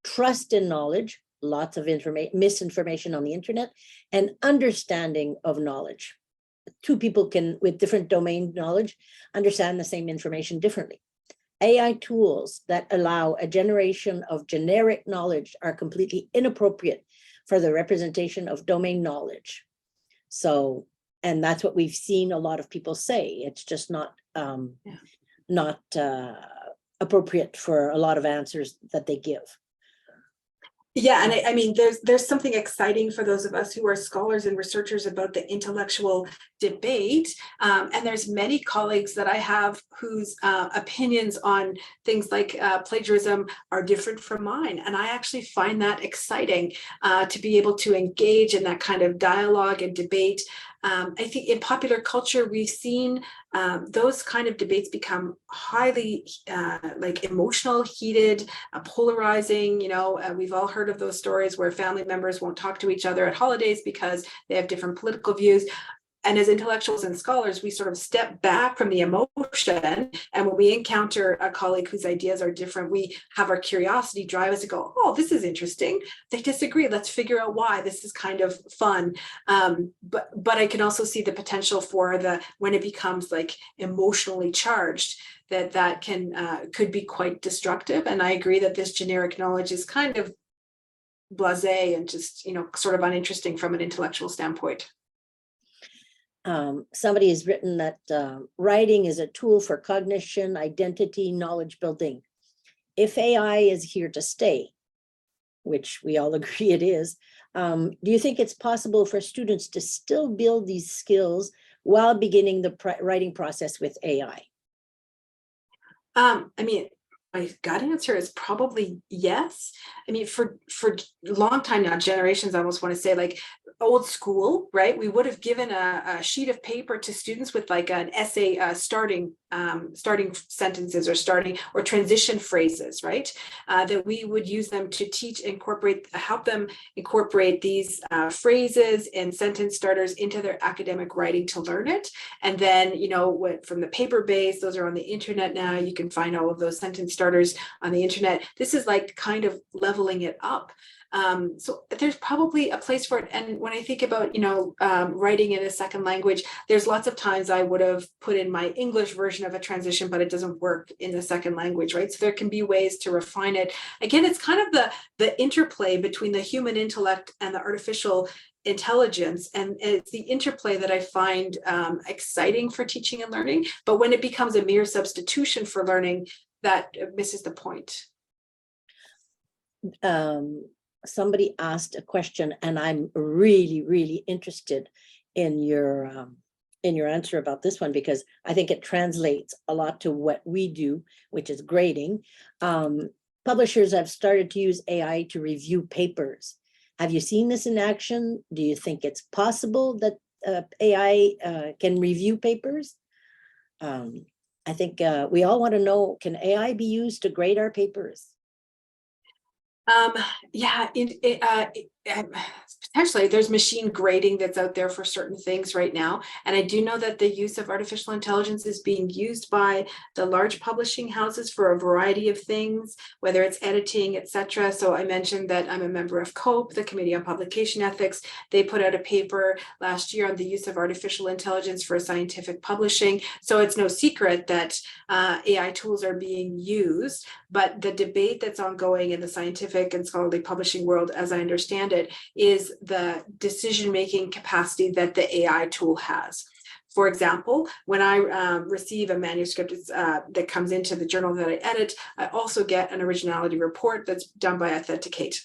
trust in knowledge, lots of misinformation on the internet, and understanding of knowledge. Two people can, with different domain knowledge, understand the same information differently. AI tools that allow a generation of generic knowledge are completely inappropriate for the representation of domain knowledge. So, and that's what we've seen a lot of people say. It's just not appropriate for a lot of answers that they give. Yeah, and I mean, there's something exciting for those of us who are scholars and researchers about the intellectual debate. And there's many colleagues that I have whose opinions on things like plagiarism are different from mine. And I actually find that exciting to be able to engage in that kind of dialogue and debate. I think in popular culture, we've seen those kind of debates become highly like emotional, heated, polarizing. We've all heard of those stories where family members won't talk to each other at holidays because they have different political views. And as intellectuals and scholars, we sort of step back from the emotion. And when we encounter a colleague whose ideas are different, we have our curiosity drive us to go, oh, this is interesting. They disagree. Let's figure out why. This is kind of fun. But I can also see the potential for when it becomes like emotionally charged, that can could be quite destructive. And I agree that this generic knowledge is kind of blasé and just, sort of uninteresting from an intellectual standpoint. Somebody has written that writing is a tool for cognition, identity, knowledge building. If AI is here to stay, which we all agree it is, do you think it's possible for students to still build these skills while beginning the writing process with AI? My gut answer is probably yes. For a long time now, generations, I almost want to say, like old school, right? We would have given a sheet of paper to students with like an essay starting sentences or transition phrases, right? That we would use them to help them incorporate these phrases and sentence starters into their academic writing to learn it. And then, from the paper base, those are on the internet now. You can find all of those sentence starters on the internet. This is like kind of leveling it up. So there's probably a place for it. And when I think about, writing in a second language, there's lots of times I would have put in my English version of a transition, but it doesn't work in the second language, right? So there can be ways to refine it. Again, it's kind of the interplay between the human intellect and the artificial intelligence. And it's the interplay that I find exciting for teaching and learning. But when it becomes a mere substitution for learning, that misses the point. Somebody asked a question, and I'm really, really interested in your answer about this one, because I think it translates a lot to what we do, which is grading. Publishers have started to use AI to review papers. Have you seen this in action? Do you think it's possible that AI can review papers? I think we all want to know, can AI be used to grade our papers? Potentially there's machine grading that's out there for certain things right now. And I do know that the use of artificial intelligence is being used by the large publishing houses for a variety of things, whether it's editing, etc. So I mentioned that I'm a member of COPE, the Committee on Publication Ethics. They put out a paper last year on the use of artificial intelligence for scientific publishing. So it's no secret that AI tools are being used, but the debate that's ongoing in the scientific and scholarly publishing world, as I understand it, is the decision-making capacity that the AI tool has. For example, when I receive a manuscript that comes into the journal that I edit, I also get an originality report that's done by Authenticate.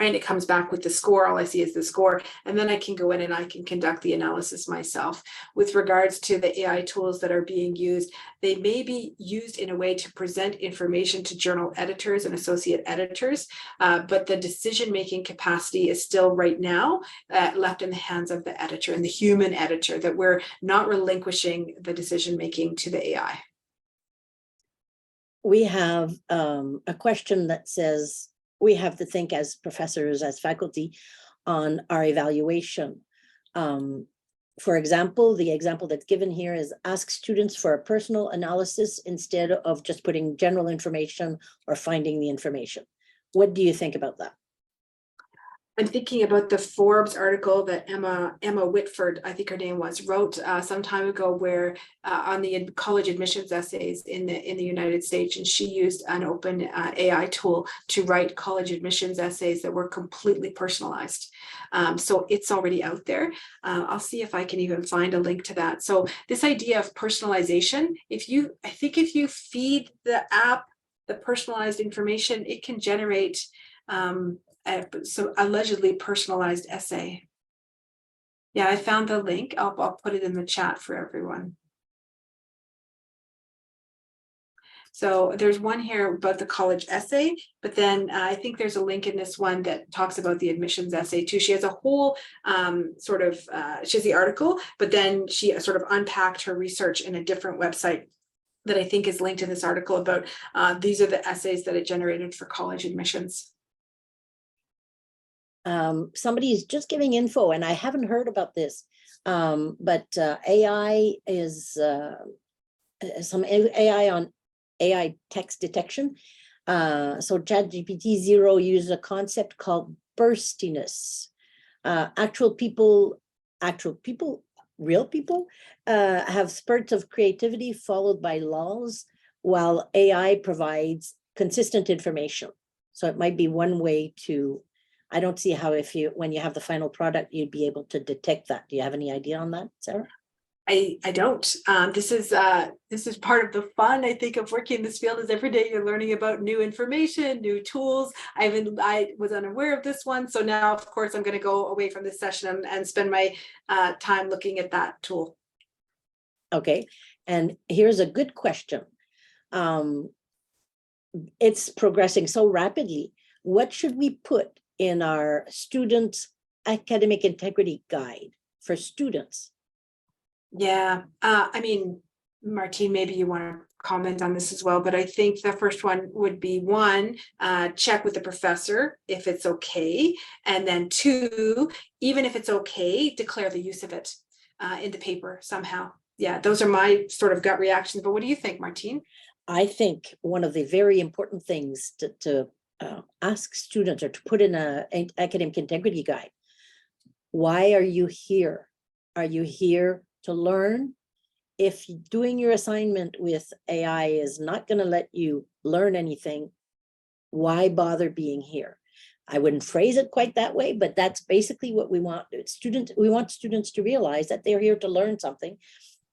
And it comes back with the score. All I see is the score. And then I can go in and I can conduct the analysis myself. With regards to the AI tools that are being used, they may be used in a way to present information to journal editors and associate editors, but the decision-making capacity is still right now left in the hands of the editor and the human editor, that we're not relinquishing the decision-making to the AI. We have a question that says, we have to think as professors, as faculty, on our evaluation. For example, the example that's given here is ask students for a personal analysis instead of just putting general information or finding the information. What do you think about that? I'm thinking about the Forbes article that Emma Whitford, I think her name was, wrote some time ago, where on the college admissions essays in the United States, and she used an open AI tool to write college admissions essays that were completely personalized. So it's already out there. I'll see if I can even find a link to that. So this idea of personalization, if you feed the app the personalized information, it can generate so allegedly personalized essay. Yeah, I found the link. I'll put it in the chat for everyone. So there's one here about the college essay, but then I think there's a link in this one that talks about the admissions essay too. She has a whole she has the article, but then she sort of unpacked her research in a different website that I think is linked in this article about these are the essays that it generated for college admissions. Somebody is just giving info, and I haven't heard about this. But AI is some AI on AI text detection. So ChatGPT 0 uses a concept called burstiness. Actual people, real people, have spurts of creativity followed by lulls, while AI provides consistent information. So it might be one way to, I don't see how when you have the final product, you'd be able to detect that. Do you have any idea on that, Sarah? I don't. This is part of the fun, I think, of working in this field, is every day you're learning about new information, new tools. I was unaware of this one. So now, of course, I'm going to go away from this session and spend my time looking at that tool. Okay. And here's a good question. It's progressing so rapidly. What should we put in our students' academic integrity guide for students? Yeah, I mean, Martine, maybe you want to comment on this as well, but I think the first one would be one, check with the professor if it's okay. And then two, even if it's okay, declare the use of it in the paper somehow. Yeah, those are my sort of gut reactions. But what do you think, Martine? I think one of the very important things to ask students or to put in an academic integrity guide, why are you here? Are you here to learn? If doing your assignment with AI is not going to let you learn anything, why bother being here? I wouldn't phrase it quite that way, but that's basically what we want. We want students to realize that they're here to learn something,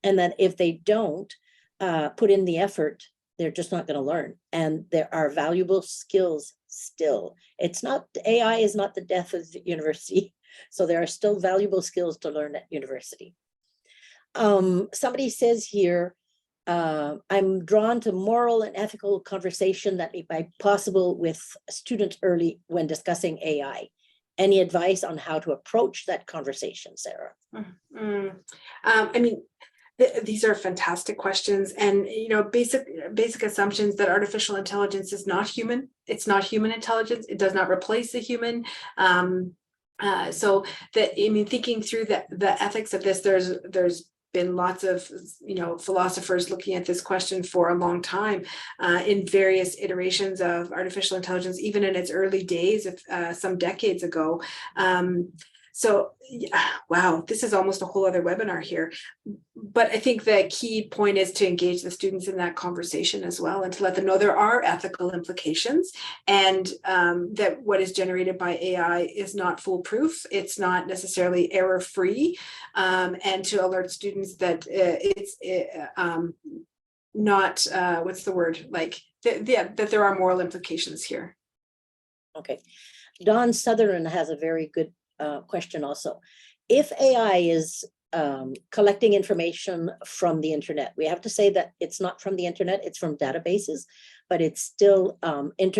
and that if they don't put in the effort, they're just not going to learn. And there are valuable skills still. It's not, AI is not the death of the university. So there are still valuable skills to learn at university. Somebody says here, I'm drawn to moral and ethical conversation that may be possible with students early when discussing AI. Any advice on how to approach that conversation, Sarah? I mean, these are fantastic questions, and basic assumptions that artificial intelligence is not human. It's not human intelligence. It does not replace the human. So that, I mean, thinking through the ethics of this, there's been lots of philosophers looking at this question for a long time in various iterations of artificial intelligence, even in its early days of some decades ago. So, wow, this is almost a whole other webinar here. But I think the key point is to engage the students in that conversation as well, and to let them know there are ethical implications, and that what is generated by AI is not foolproof. It's not necessarily error-free, and to alert students that it's not, what's the word, like, that there are moral implications here. Okay. Don Sutherland has a very good question also. If AI is collecting information from the internet, we have to say that it's not from the internet, it's from databases, but it's still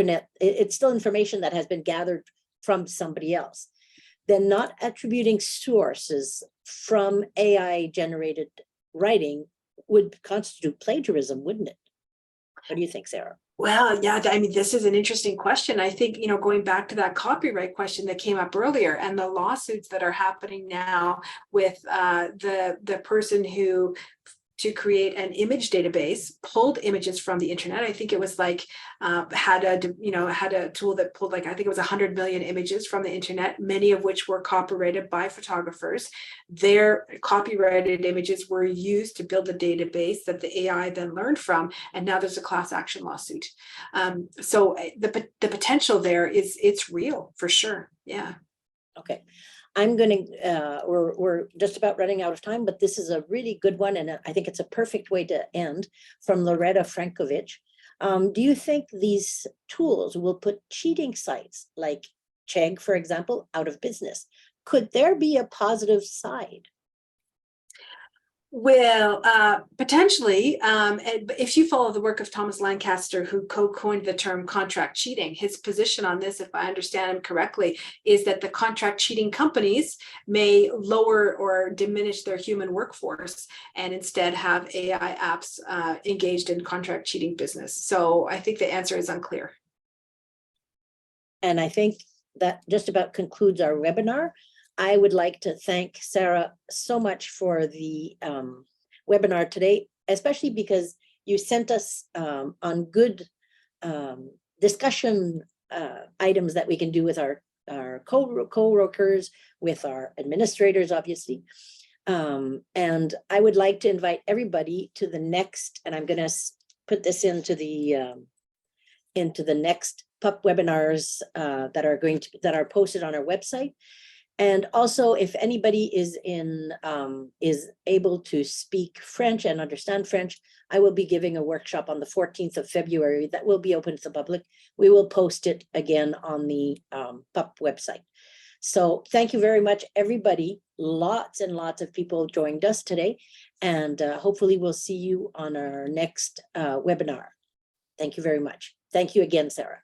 it's still information that has been gathered from somebody else. Then not attributing sources from AI generated writing would constitute plagiarism, wouldn't it? What do you think, Sarah? Well, yeah, I mean, this is an interesting question. I think, going back to that copyright question that came up earlier, and the lawsuits that are happening now with the person who, to create an image database, pulled images from the internet. I think it was like had a tool that pulled, like, I think it was 100 million images from the internet, many of which were copyrighted by photographers. Their copyrighted images were used to build a database that the AI then learned from, and now there's a class action lawsuit. So the potential there it's real for sure. Yeah. Okay. I'm going to, we're just about running out of time, but this is a really good one, and I think it's a perfect way to end, from Loretta Frankovich. Do you think these tools will put cheating sites like Chegg, for example, out of business? Could there be a positive side? Well, potentially, if you follow the work of Thomas Lancaster, who co-coined the term contract cheating, his position on this, if I understand him correctly, is that the contract cheating companies may lower or diminish their human workforce and instead have AI apps engaged in contract cheating business. So I think the answer is unclear. And I think that just about concludes our webinar. I would like to thank Sarah so much for the webinar today, especially because you sent us on good discussion items that we can do with our co-workers, with our administrators, obviously. And I would like to invite everybody to the next, and I'm going to put this into the next PUPP webinars that are posted on our website. And also, if anybody is able to speak French and understand French, I will be giving a workshop on the 14th of February that will be open to the public. We will post it again on the PUPP website. So thank you very much, everybody. Lots and lots of people joined us today, and hopefully we'll see you on our next webinar. Thank you very much. Thank you again, Sarah.